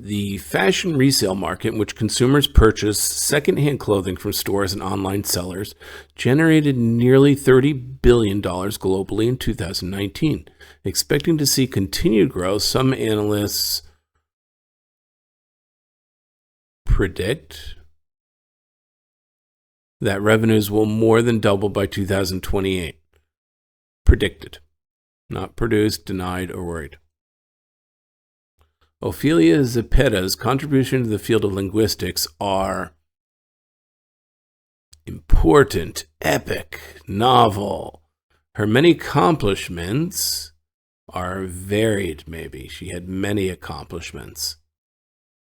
The fashion resale market, in which consumers purchase secondhand clothing from stores and online sellers, generated nearly $30 billion globally in 2019. Expecting to see continued growth, some analysts predict that revenues will more than double by 2028. Predicted, not produced, denied, or worried. Ophelia Zepeda's contribution to the field of linguistics are important, epic, novel. Her many accomplishments are varied, maybe. She had many accomplishments,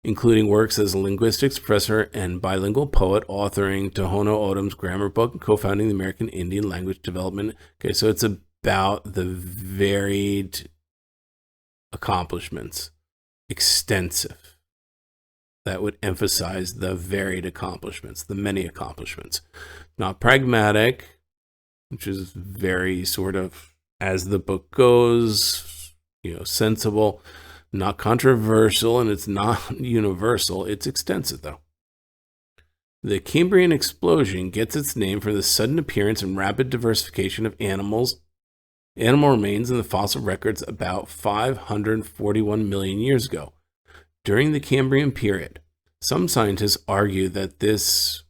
including works as a linguistics professor and bilingual poet, authoring Tohono O'odham's grammar book, and co-founding the American Indian Language Development. Okay, so it's about the varied accomplishments. Extensive. That would emphasize the varied accomplishments, the many accomplishments. Not pragmatic, which is very sort of, as the book goes, sensible. Not controversial, and it's not universal. It's extensive, though. The Cambrian explosion gets its name from the sudden appearance and rapid diversification of animal remains in the fossil records about 541 million years ago. During the Cambrian period, some scientists argue that this,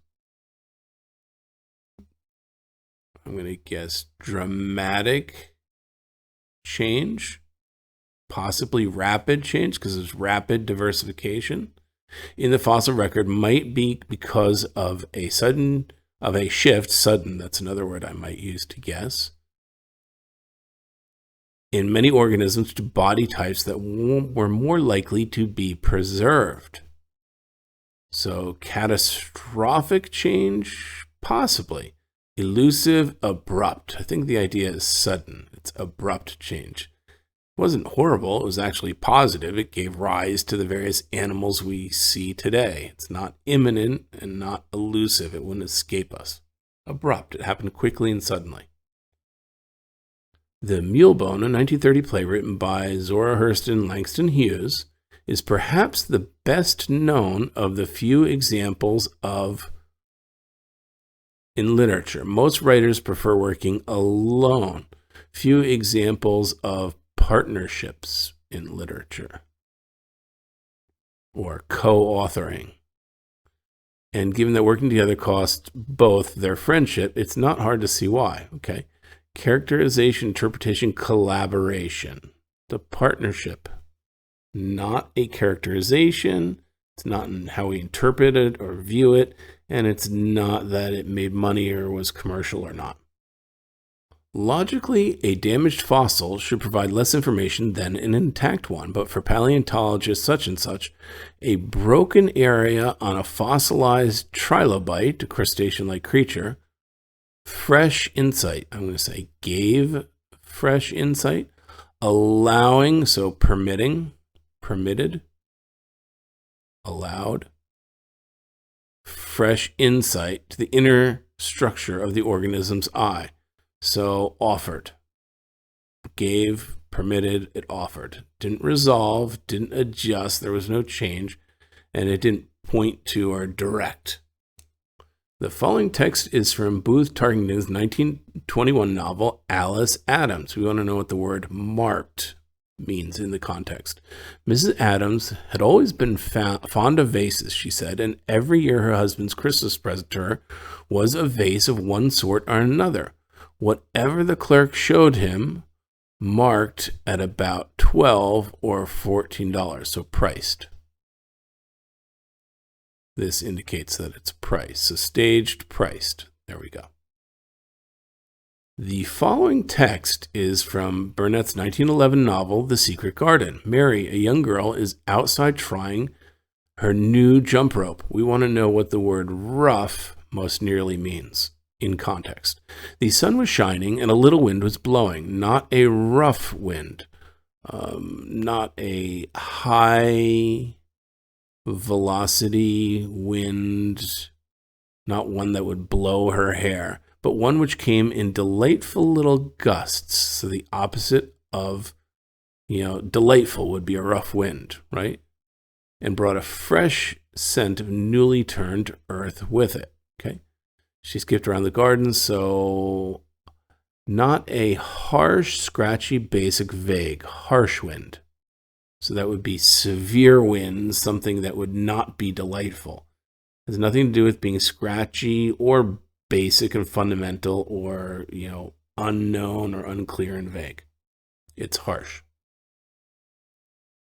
I'm going to guess, dramatic change, possibly rapid change, because there's rapid diversification in the fossil record, might be because of a shift, sudden, that's another word I might use to guess, in many organisms to body types that were more likely to be preserved. So catastrophic change, possibly. Elusive, abrupt. I think the idea is sudden. It's abrupt change. It wasn't horrible. It was actually positive. It gave rise to the various animals we see today. It's not imminent and not elusive. It wouldn't escape us. Abrupt. It happened quickly and suddenly. The Mulebone, a 1930 play written by Zora Hurston and Langston Hughes, is perhaps the best known of the few examples in literature. Most writers prefer working alone. Few examples of partnerships in literature or co-authoring. And given that working together costs both their friendship, it's not hard to see why, okay? Characterization, interpretation, collaboration. The partnership, not a characterization. It's not in how we interpret it or view it, and it's not that it made money or was commercial or not. Logically, a damaged fossil should provide less information than an intact one, but for paleontologists such and such, a broken area on a fossilized trilobite, a crustacean-like creature, fresh insight, I'm going to say gave fresh insight, allowing, so permitting, permitted, allowed, fresh insight to the inner structure of the organism's eye. So offered, gave, permitted, it offered. Didn't resolve, didn't adjust, there was no change, and it didn't point to or direct. The following text is from Booth Tarkington's 1921 novel, Alice Adams. We want to know what the word marked means in the context. Mrs. Adams had always been fond of vases, she said, and every year her husband's Christmas present to her was a vase of one sort or another. Whatever the clerk showed him, marked at about $12 or $14, so priced. This indicates that it's priced. So staged, priced. There we go. The following text is from Burnett's 1911 novel, The Secret Garden. Mary, a young girl, is outside trying her new jump rope. We want to know what the word rough most nearly means in context. The sun was shining and a little wind was blowing. Not a rough wind. Not a high velocity wind, not one that would blow her hair, but one which came in delightful little gusts. So the opposite of, delightful would be a rough wind, right? and brought a fresh scent of newly turned earth with it. Okay. She skipped around the garden, so not a harsh, scratchy, basic, vague, harsh wind. So that would be severe winds, something that would not be delightful. It has nothing to do with being scratchy or basic and fundamental or, unknown or unclear and vague. It's harsh.